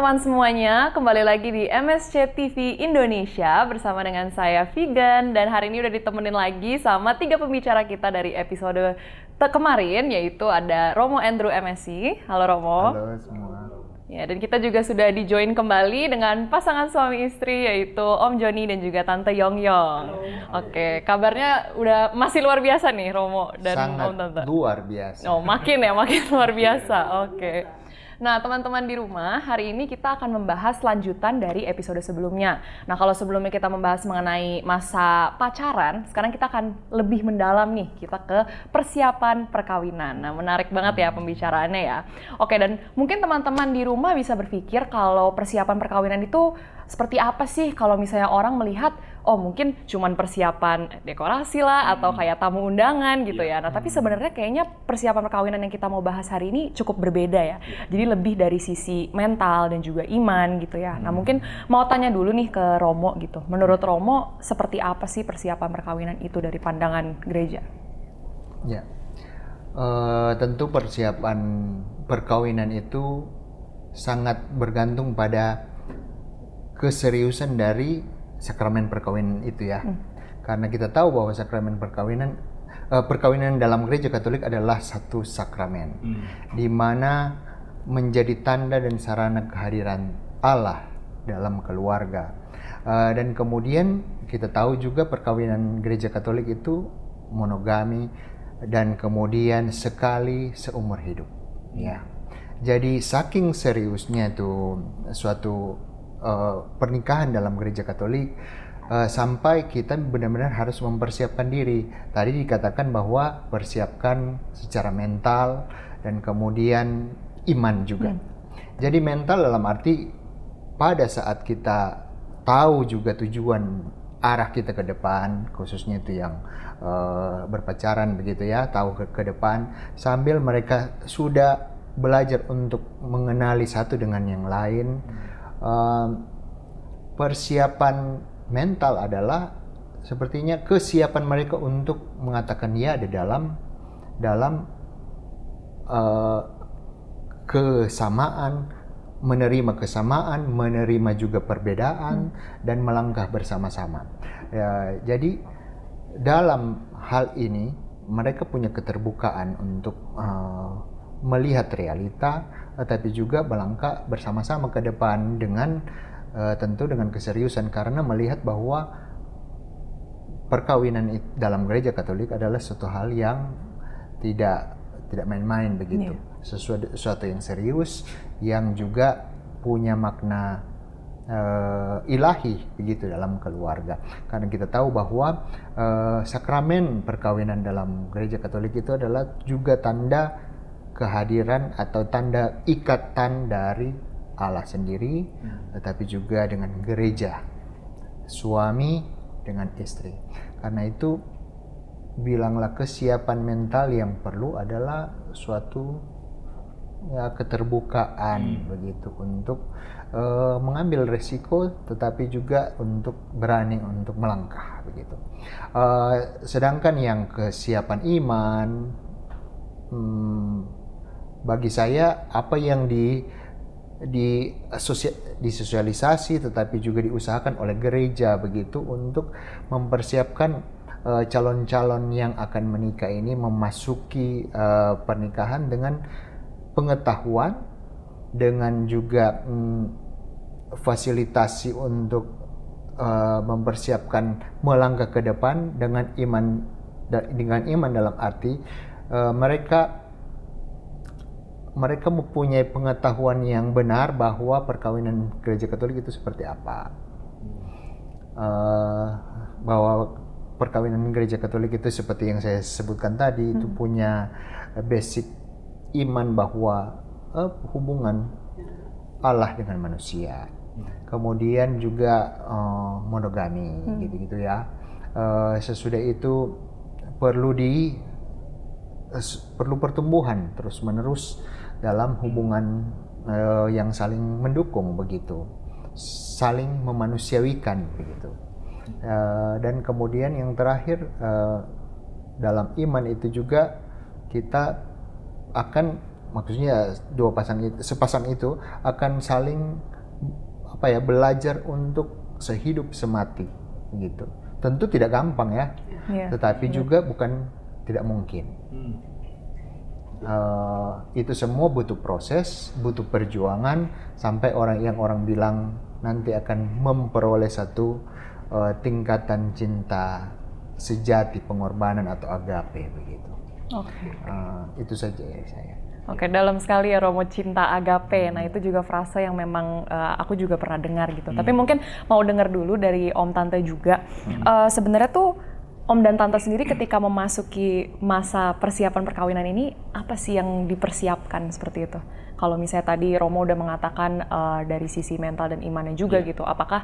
teman-teman semuanya, kembali lagi di MSC TV Indonesia bersama dengan saya Vigan, dan hari ini udah ditemenin lagi sama 3 pembicara kita dari episode kemarin, yaitu ada Romo Andrew MSc. Halo Romo. Halo semua. Ya, dan kita juga sudah di-join kembali dengan pasangan suami istri, yaitu Om Joni dan juga Tante Yongyong. Oke, kabarnya udah masih luar biasa nih Romo dan Sangat Om Tante. luar biasa. Oh, makin luar biasa. Oke. Nah, teman-teman di rumah, hari ini kita akan membahas lanjutan dari episode sebelumnya. Nah, kalau sebelumnya kita membahas mengenai masa pacaran, sekarang kita akan lebih mendalam nih, kita ke persiapan perkawinan. Nah, menarik banget ya pembicaraannya ya. Oke, dan mungkin teman-teman di rumah bisa berpikir kalau persiapan perkawinan itu seperti apa sih kalau misalnya orang melihat, oh mungkin cuman persiapan dekorasi lah atau kayak tamu undangan gitu ya. Nah, tapi sebenarnya kayaknya persiapan perkawinan yang kita mau bahas hari ini cukup berbeda ya. Jadi lebih dari sisi mental dan juga iman gitu ya. Nah, mungkin mau tanya dulu nih ke Romo gitu. Menurut Romo, seperti apa sih persiapan perkawinan itu dari pandangan gereja? Ya, tentu persiapan perkawinan itu sangat bergantung pada keseriusan dari sakramen perkawinan itu ya. Karena kita tahu bahwa sakramen perkawinan dalam gereja Katolik adalah satu sakramen, di mana menjadi tanda dan sarana kehadiran Allah dalam keluarga. Dan kemudian kita tahu juga perkawinan gereja Katolik itu monogami dan kemudian sekali seumur hidup. Ya, jadi saking seriusnya itu suatu pernikahan dalam gereja Katolik, sampai kita benar-benar harus mempersiapkan diri. Tadi dikatakan bahwa persiapkan secara mental dan kemudian iman juga. Jadi mental dalam arti pada saat kita tahu juga tujuan arah kita ke depan, khususnya itu yang berpacaran begitu ya, tahu ke depan, sambil mereka sudah belajar untuk mengenali satu dengan yang lain. Persiapan mental adalah sepertinya kesiapan mereka untuk mengatakan ya di dalam kesamaan, menerima juga perbedaan dan melangkah bersama-sama. Ya, jadi dalam hal ini mereka punya keterbukaan untuk melihat realita, tapi juga melangkah bersama-sama ke depan dengan tentu dengan keseriusan, karena melihat bahwa perkawinan dalam gereja Katolik adalah suatu hal yang tidak main-main begitu. Sesuatu yang serius yang juga punya makna ilahi begitu dalam keluarga. Karena kita tahu bahwa sakramen perkawinan dalam gereja Katolik itu adalah juga tanda kehadiran atau tanda ikatan dari Allah sendiri, tetapi juga dengan gereja, suami dengan istri. Karena itu bilanglah kesiapan mental yang perlu adalah suatu ya keterbukaan begitu untuk mengambil resiko, tetapi juga untuk berani untuk melangkah begitu. Sedangkan yang kesiapan iman, bagi saya apa yang disosialisasi tetapi juga diusahakan oleh gereja begitu untuk mempersiapkan calon-calon yang akan menikah ini memasuki pernikahan dengan pengetahuan, dengan juga fasilitasi untuk mempersiapkan melangkah ke depan dengan iman dalam arti mereka mempunyai pengetahuan yang benar bahwa perkawinan gereja Katolik itu seperti apa. Bahwa perkawinan gereja Katolik itu seperti yang saya sebutkan tadi, itu punya basic iman bahwa hubungan Allah dengan manusia. Kemudian juga monogami gitu-gitu ya. Sesudah itu perlu pertumbuhan terus-menerus dalam hubungan yang saling mendukung begitu, saling memanusiawikan begitu. Dan kemudian yang terakhir dalam iman itu juga kita akan, maksudnya sepasang itu akan saling belajar untuk sehidup semati gitu. Tentu tidak gampang ya, tetapi juga bukan tidak mungkin. Itu semua butuh proses, butuh perjuangan sampai orang bilang nanti akan memperoleh satu tingkatan cinta sejati, pengorbanan atau agape begitu. Itu saja ya saya. Oke, dalam sekali ya Romo, cinta agape. Nah itu juga frase yang memang aku juga pernah dengar gitu. Tapi mungkin mau dengar dulu dari Om Tante juga. Sebenarnya tuh Om dan Tante sendiri ketika memasuki masa persiapan perkawinan ini, apa sih yang dipersiapkan seperti itu? Kalau misalnya tadi Romo udah mengatakan dari sisi mental dan imannya juga gitu, apakah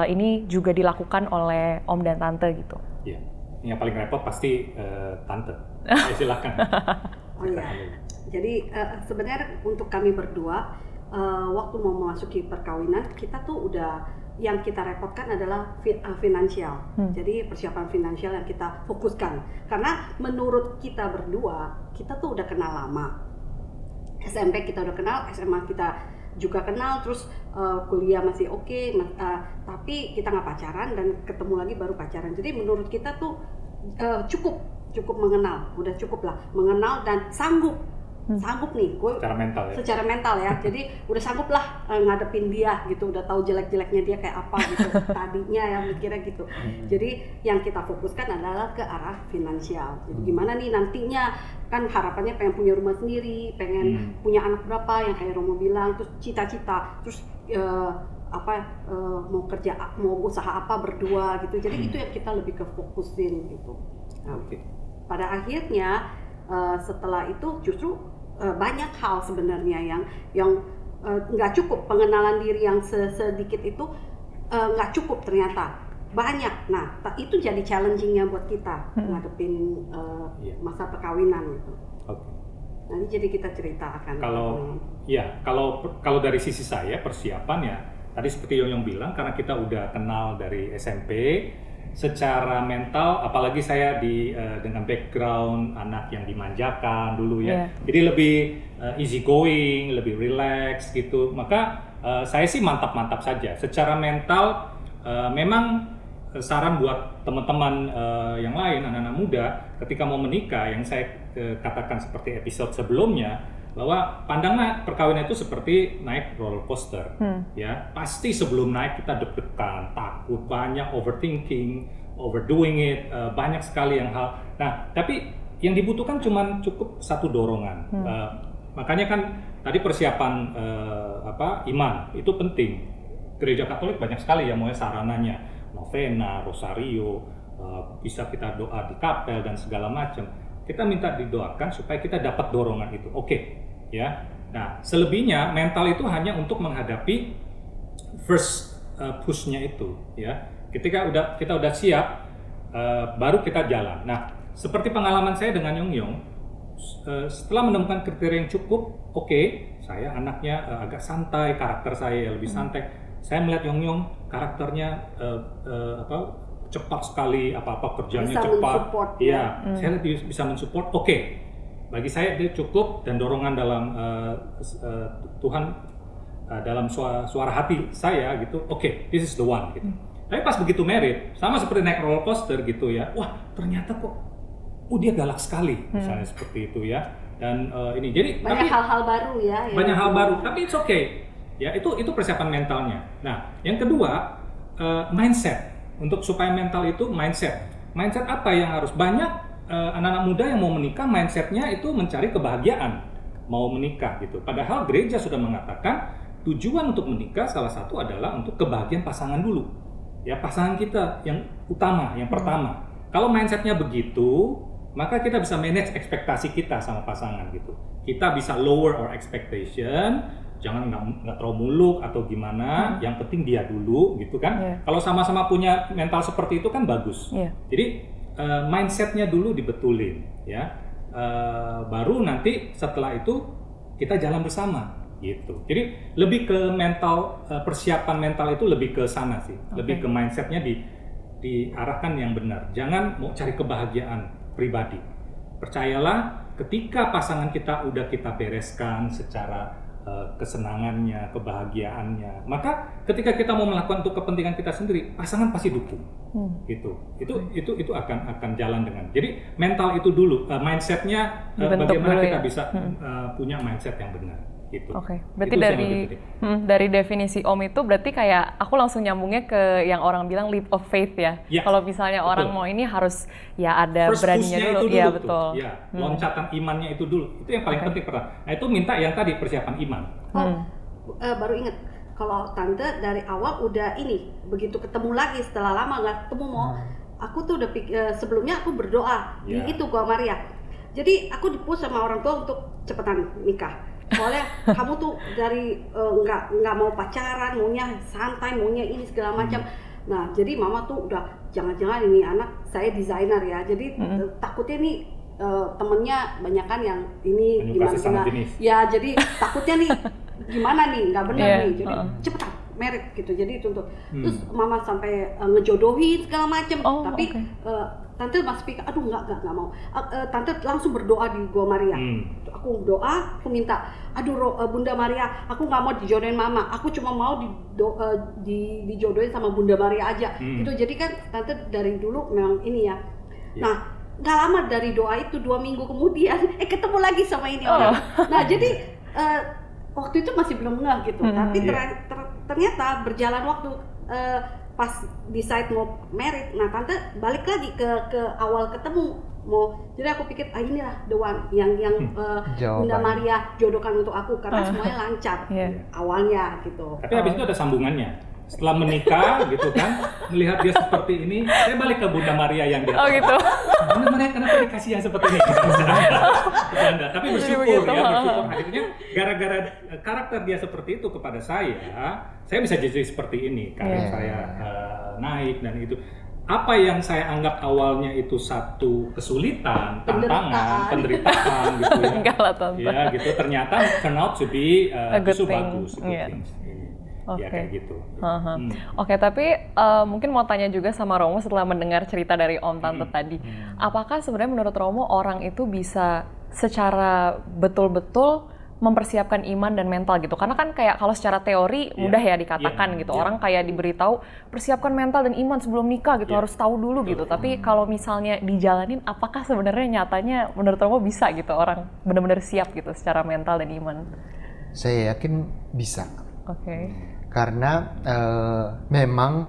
ini juga dilakukan oleh Om dan Tante gitu? Iya, yang paling repot pasti Tante. Silakan. Oh iya, jadi sebenarnya untuk kami berdua, waktu mau memasuki perkawinan, kita tuh udah, yang kita repotkan adalah finansial. Jadi persiapan finansial yang kita fokuskan. Karena menurut kita berdua, kita tuh udah kenal lama. SMP kita udah kenal, SMA kita juga kenal, terus kuliah masih oke, tapi kita nggak pacaran dan ketemu lagi baru pacaran. Jadi menurut kita tuh cukup mengenal, udah cukup lah mengenal dan sanggup nih gue secara mental ya, jadi udah sanggup lah ngadepin dia gitu, udah tahu jelek-jeleknya dia kayak apa gitu tadinya ya mikirnya gitu. Jadi yang kita fokuskan adalah ke arah finansial. Jadi gimana nih nantinya, kan harapannya pengen punya rumah sendiri, pengen punya anak berapa yang kayak Romo bilang, terus cita-cita, terus mau kerja, mau usaha apa berdua gitu. Jadi itu yang kita lebih ke fokusin gitu. Nah, pada akhirnya setelah itu justru banyak hal sebenarnya yang nggak cukup, pengenalan diri yang sedikit itu nggak cukup ternyata, banyak. Nah itu jadi challenging-nya buat kita ngadepin masa perkawinan gitu. Nanti jadi kita cerita akan kalau dari sisi saya persiapan ya tadi seperti Yong bilang, karena kita udah kenal dari SMP. Secara mental, apalagi saya dengan background anak yang dimanjakan dulu ya, jadi lebih easy going, lebih relax gitu. Maka saya sih mantap-mantap saja. Secara mental, memang saran buat teman-teman yang lain, anak-anak muda, ketika mau menikah, yang saya katakan seperti episode sebelumnya, bahwa pandanglah perkawinan itu seperti naik roller coaster, ya pasti sebelum naik kita deg-degan, takut, banyak overthinking, overdoing it, banyak sekali yang hal. Nah, tapi yang dibutuhkan cukup satu dorongan. Makanya kan tadi persiapan iman itu penting. Gereja Katolik banyak sekali ya mulai sarananya, novena, rosario, bisa kita doa di kapel dan segala macam. Kita minta didoakan supaya kita dapat dorongan itu. Ya. Nah, selebihnya mental itu hanya untuk menghadapi first push-nya itu, ya. Ketika kita udah siap, baru kita jalan. Nah, seperti pengalaman saya dengan Yong, setelah menemukan kriteria yang cukup, saya anaknya agak santai, karakter saya lebih santai. Saya melihat Yong karakternya cepat sekali, apa-apa kerjanya bisa cepat. Iya, saya bisa mensupport. Bagi saya dia cukup, dan dorongan dalam Tuhan dalam suara hati saya gitu. This is the one gitu. Tapi pas begitu married, sama seperti naik roller coaster gitu ya. Wah, ternyata kok dia galak sekali, misalnya seperti itu ya. Dan ini jadi banyak hal-hal baru ya. Banyak hal baru, tapi it's okay. Ya, itu persiapan mentalnya. Nah, yang kedua, mindset. Untuk supaya mental itu mindset apa yang harus banyak anak-anak muda yang mau menikah, mindsetnya itu mencari kebahagiaan mau menikah gitu. Padahal gereja sudah mengatakan tujuan untuk menikah salah satu adalah untuk kebahagiaan pasangan dulu, ya pasangan kita yang utama, yang pertama. Kalau mindsetnya begitu, maka kita bisa manage ekspektasi kita sama pasangan gitu. Kita bisa lower our expectation. Jangan nggak terlalu muluk atau gimana, yang penting dia dulu gitu kan. Kalau sama-sama punya mental seperti itu kan bagus. Jadi mindsetnya dulu dibetulin ya, baru nanti setelah itu kita jalan bersama gitu. Jadi lebih ke mental, persiapan mental itu lebih ke sana sih, lebih ke mindsetnya diarahkan yang benar. Jangan mau cari kebahagiaan pribadi. Percayalah, ketika pasangan kita udah kita bereskan secara kesenangannya, kebahagiaannya. Maka ketika kita mau melakukan untuk kepentingan kita sendiri, pasangan pasti dukung. Gitu. Itu akan jalan dengan. Jadi mental itu dulu, mindsetnya bagaimana dulu kita ya? bisa punya mindset yang benar. Gitu. Oke, berarti Itu sih yang dari lebih penting. dari definisi Om itu berarti kayak aku langsung nyambungnya ke yang orang bilang leap of faith ya. Ya, Kalau misalnya betul. orang mau ini harus ya ada First beraninya push-nya dulu. itu Iya tuh. betul. Ya, loncatan imannya itu dulu. Itu yang paling penting pertama. Nah, itu minta yang tadi persiapan iman. Baru inget kalau tante dari awal udah ini begitu ketemu lagi setelah lama nggak ketemu aku tuh udah sebelumnya aku berdoa di itu Gua Maria. Jadi aku dipush sama orang tua untuk cepetan nikah. Soalnya kamu tuh dari nggak mau pacaran, maunya santai, maunya ini segala macam. Nah, jadi mama tuh udah jangan-jangan ini anak saya desainer ya. Jadi takutnya nih temennya banyakan yang ini gimana. Ya, jadi takutnya nih gimana nih nggak benar nih. Jadi cepetan merit gitu. Jadi itu untuk terus mama sampai ngejodohin segala macam. Tapi tante masih pikir, aduh nggak mau. Tante langsung berdoa di Gua Maria. Aku doa, aku minta, Bunda Maria, aku nggak mau dijodohin mama. Aku cuma mau dijodohin sama Bunda Maria aja. Gitu. Jadi kan tante dari dulu memang ini ya. Nah, nggak lama dari doa itu 2 minggu kemudian, ketemu lagi sama ini orang. Nah, jadi waktu itu masih belum ngeh gitu. Tapi ternyata berjalan waktu. Pas decide mau merit, nah tante balik lagi ke awal ketemu jadi aku pikir inilah the one yang Bunda Maria jodohkan untuk aku karena semuanya lancar awalnya gitu. Tapi habis itu ada sambungannya. Setelah menikah gitu kan, melihat dia seperti ini, saya balik ke Bunda Maria yang dia. Oh gitu. Bunda Maria kenapa dikasih yang seperti ini? Bercanda. Tapi bersyukur bersyukur akhirnya gara-gara karakter dia seperti itu kepada saya bisa jadi seperti ini. Karir saya naik dan itu. Apa yang saya anggap awalnya itu satu kesulitan, tantangan, penderitaan gitu ya. Enggak lah, Tante. Ya gitu, ternyata turn out to be good bagus. Oke. Ya kayak gitu. Oke, tapi mungkin mau tanya juga sama Romo setelah mendengar cerita dari Om Tante tadi. Apakah sebenarnya menurut Romo orang itu bisa secara betul-betul mempersiapkan iman dan mental gitu? Karena kan kayak kalau secara teori mudah ya dikatakan gitu. Orang kayak diberitahu persiapkan mental dan iman sebelum nikah gitu, harus tahu dulu gitu. Tapi kalau misalnya dijalanin, apakah sebenarnya nyatanya menurut Romo bisa gitu orang benar-benar siap gitu secara mental dan iman? Saya yakin bisa. Oke. Karena memang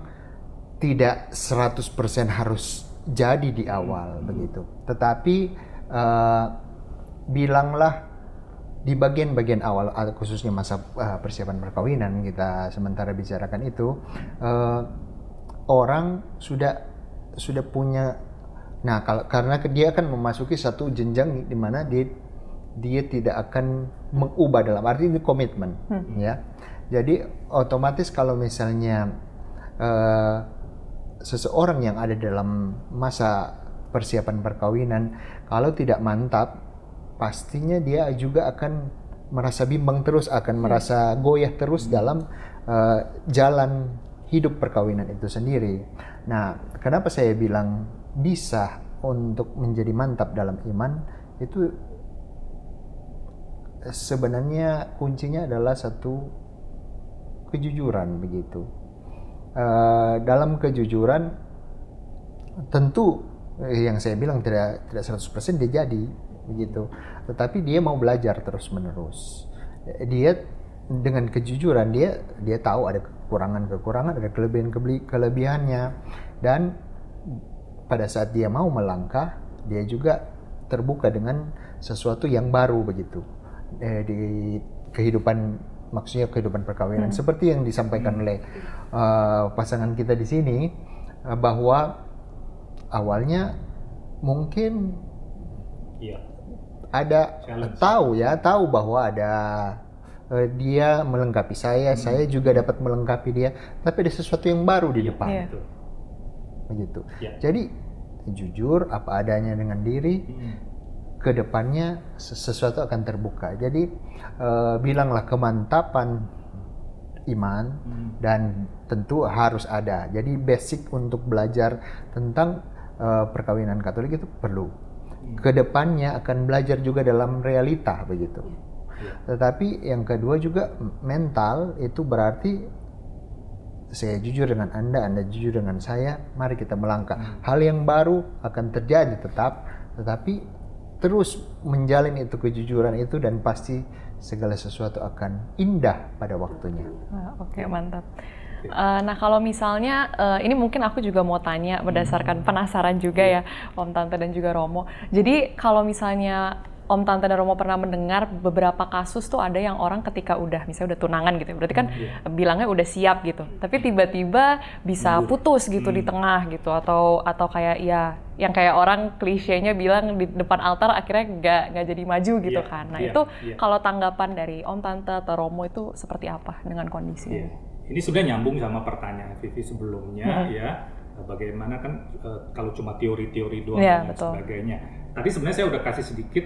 tidak 100% harus jadi di awal begitu. Tetapi bilanglah di bagian-bagian awal, khususnya masa persiapan perkawinan kita sementara bicarakan itu, orang sudah punya. Nah, karena dia akan memasuki satu jenjang di mana dia tidak akan mengubah, dalam arti ini komitmen, ya. Jadi otomatis kalau misalnya seseorang yang ada dalam masa persiapan perkawinan kalau tidak mantap, pastinya dia juga akan merasa bimbang terus, akan merasa goyah terus dalam jalan hidup perkawinan itu sendiri. Nah, kenapa saya bilang bisa untuk menjadi mantap dalam iman? Itu sebenarnya kuncinya adalah satu kejujuran begitu. Dalam kejujuran tentu yang saya bilang tidak 100% dia jadi begitu, tetapi dia mau belajar terus menerus. Dia dengan kejujuran dia tahu ada kekurangan, ada kelebihannya, dan pada saat dia mau melangkah, dia juga terbuka dengan sesuatu yang baru begitu di kehidupan, maksudnya kehidupan perkawinan, seperti yang disampaikan oleh pasangan kita di sini, bahwa awalnya mungkin ada tahu bahwa ada dia melengkapi saya juga dapat melengkapi dia, tapi ada sesuatu yang baru di depan. Begitu. Jadi jujur apa adanya dengan diri, kedepannya sesuatu akan terbuka. Jadi bilanglah kemantapan iman dan tentu harus ada. Jadi basic untuk belajar tentang perkawinan Katolik itu perlu. Kedepannya akan belajar juga dalam realita begitu. Tetapi yang kedua juga mental itu berarti saya jujur dengan Anda jujur dengan saya, mari kita melangkah. Hal yang baru akan terjadi tetap, tetapi terus menjalin itu kejujuran itu dan pasti segala sesuatu akan indah pada waktunya. Oke, mantap. Nah kalau misalnya, ini mungkin aku juga mau tanya berdasarkan penasaran juga ya Om Tante dan juga Romo. Jadi kalau misalnya Om Tante dan Romo pernah mendengar beberapa kasus tuh ada yang orang ketika misalnya udah tunangan gitu, berarti kan bilangnya udah siap gitu, tapi tiba-tiba bisa putus gitu di tengah gitu, atau kayak ya yang kayak orang klisenya bilang di depan altar akhirnya nggak jadi maju gitu kan. Nah itu kalau tanggapan dari Om Tante atau Romo itu seperti apa dengan kondisi ini? Ini sudah nyambung sama pertanyaan Vivi sebelumnya ya, bagaimana kan kalau cuma teori-teori doang dan sebagainya. Tadi sebenarnya saya udah kasih sedikit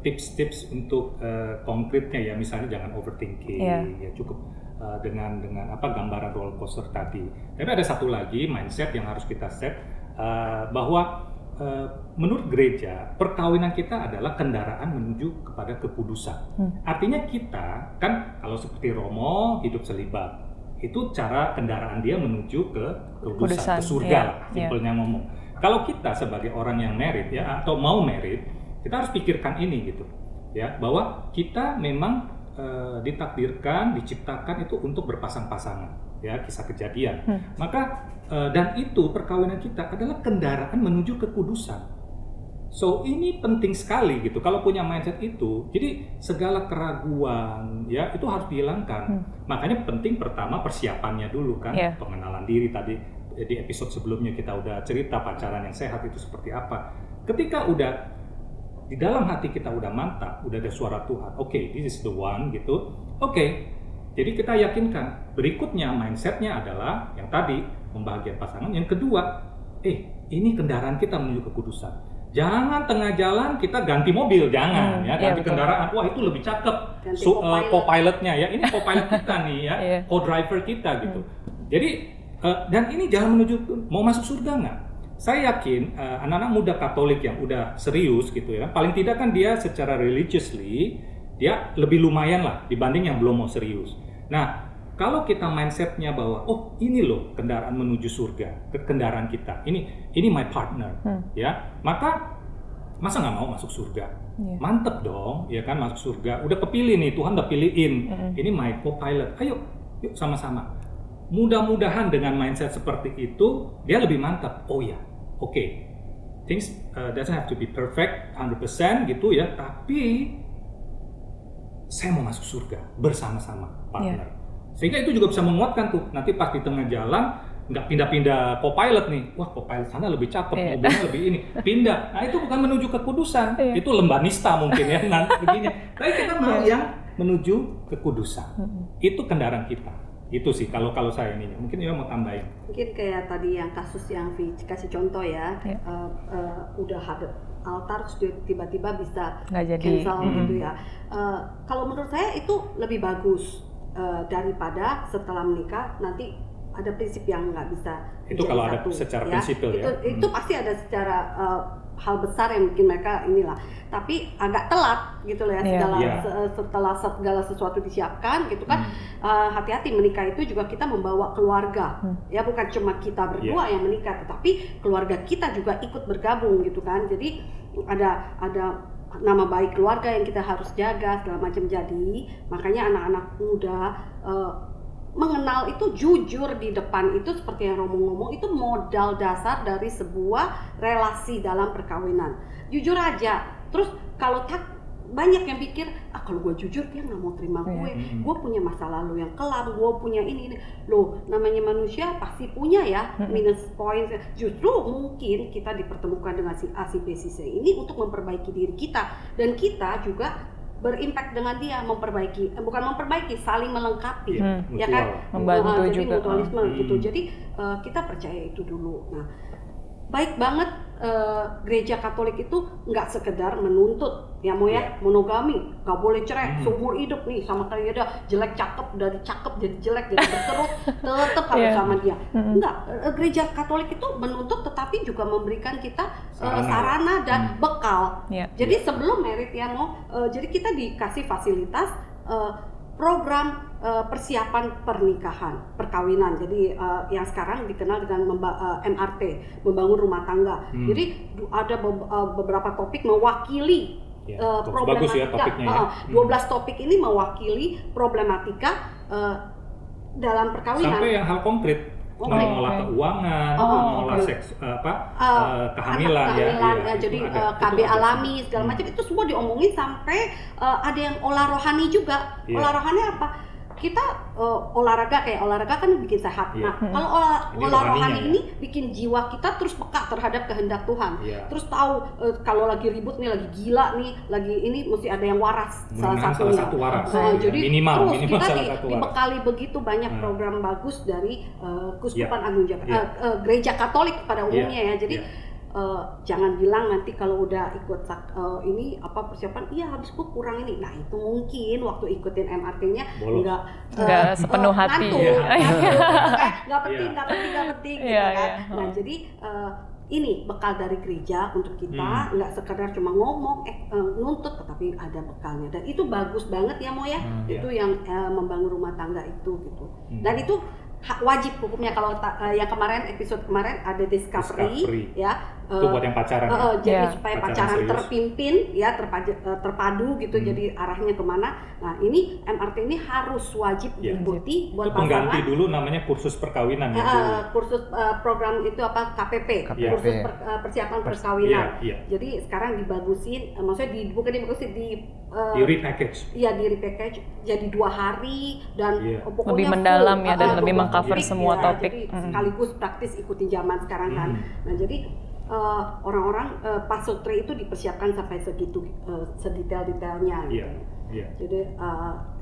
tips-tips untuk konkretnya ya, misalnya jangan overthinking, ya cukup dengan gambaran roller coaster tadi. Tapi ada satu lagi mindset yang harus kita set, bahwa menurut gereja perkawinan kita adalah kendaraan menuju kepada kekudusan. Artinya kita kan kalau seperti Romo hidup selibat, itu cara kendaraan dia menuju ke kekudusan, ke surga lah, simpelnya ngomong. Kalau kita sebagai orang yang married ya atau mau married, kita harus pikirkan ini gitu ya, bahwa kita memang ditakdirkan, diciptakan itu untuk berpasang-pasangan ya, kisah Kejadian. Maka dan itu perkawinan kita adalah kendaraan menuju kekudusan. So ini penting sekali gitu kalau punya mindset itu. Jadi segala keraguan ya itu harus dihilangkan. Makanya penting pertama persiapannya dulu kan, pengenalan diri tadi. Di episode sebelumnya kita udah cerita pacaran yang sehat itu seperti apa. Ketika udah di dalam hati kita udah mantap, udah ada suara Tuhan, oke, this is the one gitu. Oke, jadi kita yakinkan. Berikutnya mindsetnya adalah yang tadi membahagiakan pasangan. Yang kedua, ini kendaraan kita menuju kekudusan. Jangan tengah jalan kita ganti mobil, jangan ya, ganti kendaraan. Wah itu lebih cakep, co-pilotnya ya. Ini co-pilot kita nih ya, co-driver kita gitu. Jadi dan ini jalan menuju mau masuk surga nggak? Saya yakin anak-anak muda Katolik yang udah serius gitu ya, paling tidak kan dia secara religiously dia lebih lumayan lah dibanding yang belum mau serius. Nah kalau kita mindsetnya bahwa ini loh kendaraan menuju surga, kendaraan kita, ini my partner, ya maka masa nggak mau masuk surga? Mantep dong, ya kan masuk surga. Udah kepilih nih, Tuhan udah pilihin. Ini my co-pilot. Ayo, yuk sama-sama. Mudah-mudahan dengan mindset seperti itu dia lebih mantap. Oh ya, oke. Things doesn't have to be perfect 100% gitu ya, tapi saya mau masuk surga bersama-sama partner. Sehingga itu juga bisa menguatkan tuh. Nanti pas di tengah jalan nggak pindah-pindah co-pilot nih. Wah, co-pilot sana lebih cakep, mobilnya lebih ini. Pindah. Nah, itu bukan menuju kekudusan. Itu lembah nista mungkin ya nanti begini. Tapi kita mau yang menuju kekudusan. Itu kendaraan kita. Itu sih kalau saya ini mungkin dia mau tambahin. Mungkin kayak tadi yang kasus yang kasih contoh ya, udah hadap altar terus tiba-tiba bisa cancel gitu ya. Kalau menurut saya itu lebih bagus daripada setelah menikah nanti ada prinsip yang nggak bisa itu kalau ada secara prinsipil ya. Itu pasti ada secara hal besar yang mungkin mereka inilah, tapi agak telat gitu loh ya, setelah segala sesuatu disiapkan gitu kan. Hati-hati menikah itu juga kita membawa keluarga ya, bukan cuma kita berdua yang menikah, tetapi keluarga kita juga ikut bergabung gitu kan. Jadi ada nama baik keluarga yang kita harus jaga segala macam. Jadi makanya anak-anak muda mengenal itu jujur di depan itu, seperti yang Romo ngomong, itu modal dasar dari sebuah relasi dalam perkawinan. Jujur aja. Terus kalau banyak yang pikir, kalau gue jujur dia nggak mau terima gue punya masa lalu yang kelam, gue punya ini. Loh, namanya manusia pasti punya ya minus point. Justru mungkin kita dipertemukan dengan si A, si B, si C ini untuk memperbaiki diri kita, dan kita juga berimpact dengan dia, saling melengkapi, ya kan, membantu jadi juga. mutualisme gitu. Jadi kita percaya itu dulu. Nah, baik banget gereja Katolik itu nggak sekedar menuntut ya mau ya monogami, nggak boleh cerai seumur hidup nih sama kayak dia jelek cakep dari cakep jadi jelek jadi berterus tetap harus sama dia. Enggak, gereja Katolik itu menuntut tetapi juga memberikan kita sarana dan bekal. Jadi sebelum merit ya mau jadi kita dikasih fasilitas program persiapan pernikahan, perkawinan. Jadi yang sekarang dikenal dengan MRT, membangun rumah tangga. Jadi ada beberapa topik mewakili problematika. Ya, 12 topik ini mewakili problematika dalam perkawinan. Sampai yang hal konkret. Mengolah keuangan, mengolah seks kehamilan ya. Jadi KB alami segala macam itu semua diomongin sampai ada yang olah rohani juga. Olah rohani apa? Kita olahraga kan bikin sehat. Nah, kalau olah rohani ini bikin jiwa kita terus peka terhadap kehendak Tuhan. Terus tahu kalau lagi ribut nih, lagi gila nih, lagi ini mesti ada yang waras salah satu waras. Jadi minimal kita satu dibekali begitu banyak program bagus dari Keuskupan Agung Jakarta, Gereja Katolik pada umumnya ya. Jadi jangan bilang nanti kalau udah ikut ini persiapan, iya habis gue kurang ini. Nah itu mungkin waktu ikutin MRT-nya nggak sepenuh hati. Nggak penting gitu kan. Nah jadi ini bekal dari gereja untuk kita, nggak sekedar cuma ngomong, nuntut, tetapi ada bekalnya. Dan itu bagus banget ya Mo ya. Itu yang membangun rumah tangga itu gitu. Dan itu wajib hukumnya. Kalau yang kemarin episode kemarin ada discovery. Ya itu buat yang pacaran jadi supaya pacaran terpimpin ya terpadu gitu, jadi arahnya kemana. Nah ini MRT ini harus wajib diikuti buat pasangan. Pengganti dulu namanya kursus perkawinan kursus program itu KPP. Kursus persiapan perkawinan. Jadi sekarang dibagusin, maksudnya bukan dibagusin, di repackage. Iya, di repackage jadi 2 hari dan pokoknya lebih mendalam ya, dan lebih mengcover semua topik. Jadi sekaligus praktis ikutin zaman sekarang kan. Nah jadi orang-orang pasutri itu dipersiapkan sampai segitu sedetail-detailnya. Jadi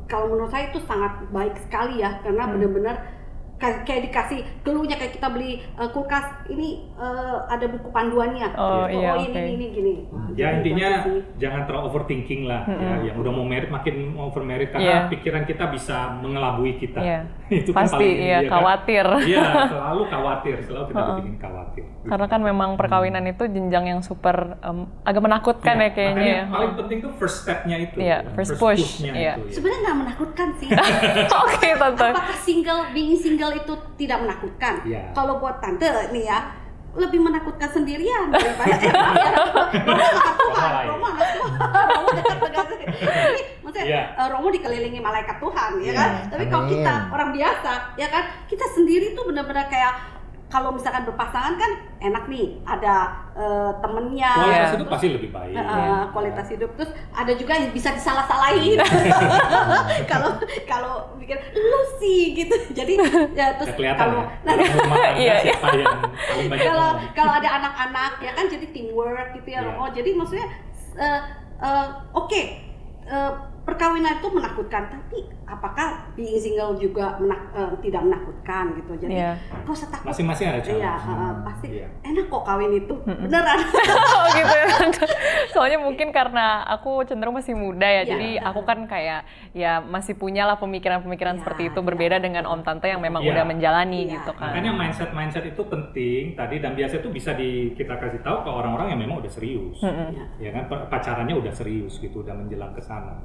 kalau menurut saya itu sangat baik sekali ya, karena benar-benar kayak dikasih clue-nya, kayak kita beli kulkas ini ada buku panduannya. Ini gini. Ya intinya jangan terlalu overthinking lah. Ya, yang udah mau merit makin over merit karena pikiran kita bisa mengelabui kita. Itu pasti kan paling khawatir. Iya, selalu khawatir, selalu kita bikin khawatir. Karena kan memang perkawinan itu jenjang yang super agak menakutkan ya kayaknya. Makanya paling penting tuh first step-nya itu. First push-nya itu. Sebenarnya nggak menakutkan sih. Oke, Tante. Apakah being single itu tidak menakutkan? Kalau buat Tante nih ya, lebih menakutkan sendirian daripada Romo dekat dengan ini, maksudnya Romo dikelilingi malaikat Tuhan ya kan. Tapi kalau kita orang biasa ya kan, kita sendiri tuh benar-benar kayak kalau misalkan berpasangan kan enak nih, ada temennya. Kualitas hidup pasti lebih baik. Kualitas hidup, terus ada juga yang bisa disalah-salahin. Kalau pikir lu sih gitu. Jadi terus kalau kalau ada anak-anak ya kan, jadi teamwork gitu ya. Jadi maksudnya perkawinan itu menakutkan, tapi apakah being single juga tidak menakutkan gitu. Jadi kok setakut. Masing-masing ada cara. Pasti enak kok kawin itu. Beneran. Gitu ya. Soalnya mungkin karena aku cenderung masih muda ya, jadi aku kan kayak masih punya lah pemikiran-pemikiran seperti itu, berbeda dengan Om Tante yang memang udah menjalani gitu kan. Makanya mindset itu penting tadi, dan biasa itu bisa kita kasih tahu ke orang-orang yang memang udah serius. Ya kan, pacarannya udah serius gitu, udah menjelang ke sana.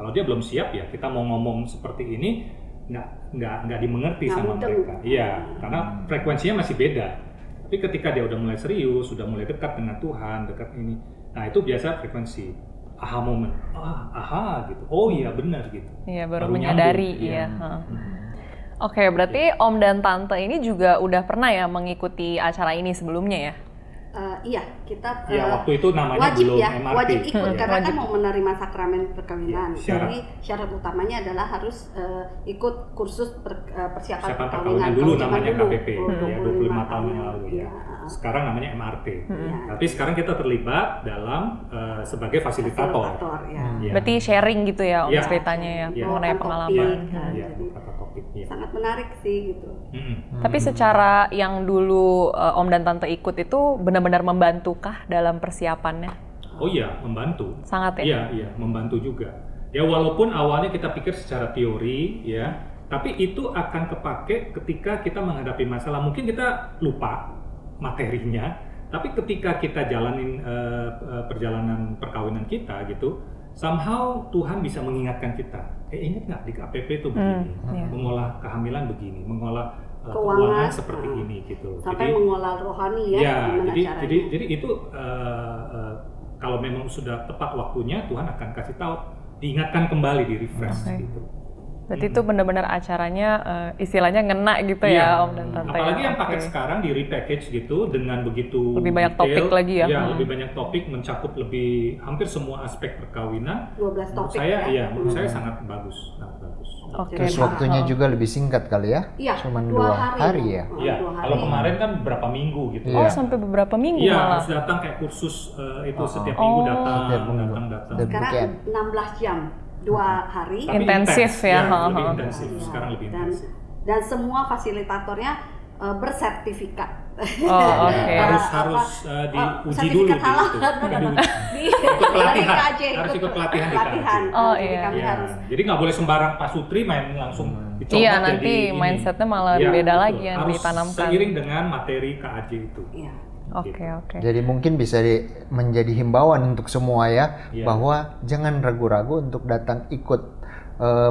Kalau dia belum siap ya kita mau ngomong seperti ini nggak dimengerti sama mereka. Iya, karena frekuensinya masih beda. Tapi ketika dia udah mulai serius, sudah mulai dekat dengan Tuhan, dekat ini, nah itu biasa frekuensi aha moment. Gitu. Oh iya benar gitu. Iya, baru menyadari. Oke, berarti Om dan Tante ini juga udah pernah ya mengikuti acara ini sebelumnya ya? Iya, kita waktu itu namanya wajib belum MRT. Wajib ikut karena kan mau menerima sakramen perkawinan. Jadi syarat utamanya adalah harus ikut kursus persiapan perkawinan dulu namanya KPP, 25 tahun yang lalu ya. Sekarang namanya MRT. Tapi sekarang kita terlibat dalam sebagai fasilitator. Berarti sharing gitu ya Om ceritanya ya mengenai pengalaman. topik. Ya. Sangat menarik sih gitu. Tapi secara yang dulu Om dan Tante ikut itu benar-benar membantukah dalam persiapannya? Oh iya, membantu. Sangat ya? Iya, membantu juga. Ya walaupun awalnya kita pikir secara teori ya, tapi itu akan kepake ketika kita menghadapi masalah. Mungkin kita lupa materinya, tapi ketika kita jalanin perjalanan perkawinan kita gitu, somehow Tuhan bisa mengingatkan kita. Ingat nggak di KPP itu begini, mengolah kehamilan begini, mengolah keuangan seperti ini gitu. Sampai jadi, mengolah rohani ya, gimana caranya. jadi itu kalau memang sudah tepat waktunya, Tuhan akan kasih tahu, diingatkan kembali, di refresh gitu. Berarti itu benar-benar acaranya istilahnya ngena gitu ya Om dan Tante. Apalagi yang paket sekarang di repackage gitu dengan begitu lebih banyak detail, topik lagi ya. Lebih banyak topik, mencakup lebih hampir semua aspek perkawinan. 12 topik Menurut saya sangat bagus, sangat bagus. Terus waktunya juga lebih singkat kali ya? Iya, Cuman 2 2 hari hari ya? Iya, kalau kemarin kan berapa minggu gitu. Oh, sampai beberapa minggu Iya, malah. harus datang kayak kursus itu setiap minggu datang. Sekarang 16 jam. 2 hari. Tapi intensif ya. Lebih intensif. Sekarang lebih intensif. Dan semua fasilitatornya bersertifikat. Oh, oke. Harus diuji dulu ikut pelatihan. Harus ikut pelatihan di KAJ. Oh iya. Jadi nggak boleh sembarang pasutri main langsung dicoba. Iya, nanti mindsetnya malah beda lagi yang ditanamkan. Seiring dengan materi KAJ itu. Iya. Oke. Jadi mungkin bisa menjadi himbauan untuk semua ya, bahwa jangan ragu-ragu untuk datang ikut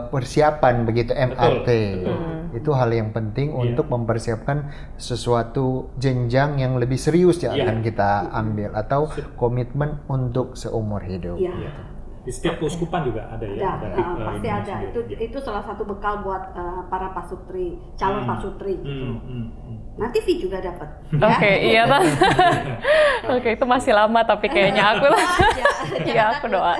persiapan begitu MRT. Betul. Itu hal yang penting untuk mempersiapkan sesuatu jenjang yang lebih serius yang akan kita ambil atau komitmen untuk seumur hidup. Di setiap keuskupan juga ada ya. Pasti ada. Itu salah satu bekal buat para pasutri, calon pasutri gitu. Nanti Vi juga dapat. Oke, iya kan. Oke, itu masih lama tapi kayaknya aku aku doa.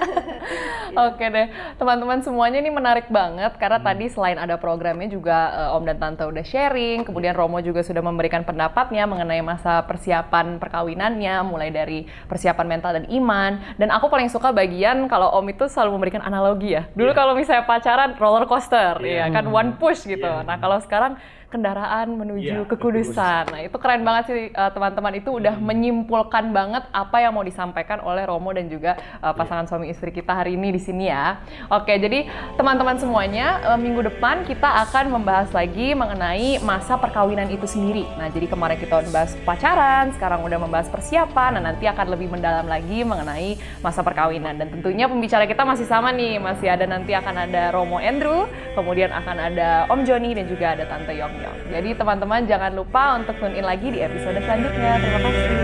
Oke deh, teman-teman semuanya ini menarik banget karena tadi selain ada programnya juga Om dan Tante udah sharing, kemudian Romo juga sudah memberikan pendapatnya mengenai masa persiapan perkawinannya, mulai dari persiapan mental dan iman. Dan aku paling suka bagian kalau Om itu selalu memberikan analogi ya. Dulu kalau misalnya pacaran roller coaster, ya kan one push gitu. Nah kalau sekarang kendaraan menuju kekudusan. Nah itu keren banget sih teman-teman, itu udah menyimpulkan banget apa yang mau disampaikan oleh Romo dan juga pasangan suami istri kita hari ini di sini ya. Oke, jadi teman-teman semuanya minggu depan kita akan membahas lagi mengenai masa perkawinan itu sendiri. Nah jadi kemarin kita udah bahas pacaran, sekarang udah membahas persiapan, nah nanti akan lebih mendalam lagi mengenai masa perkawinan. Dan tentunya pembicara kita masih sama nih, masih ada nanti akan ada Romo Andrew, kemudian akan ada Om Joni dan juga ada Tante Yong. Jadi teman-teman jangan lupa untuk tune in lagi di episode selanjutnya. Terima kasih.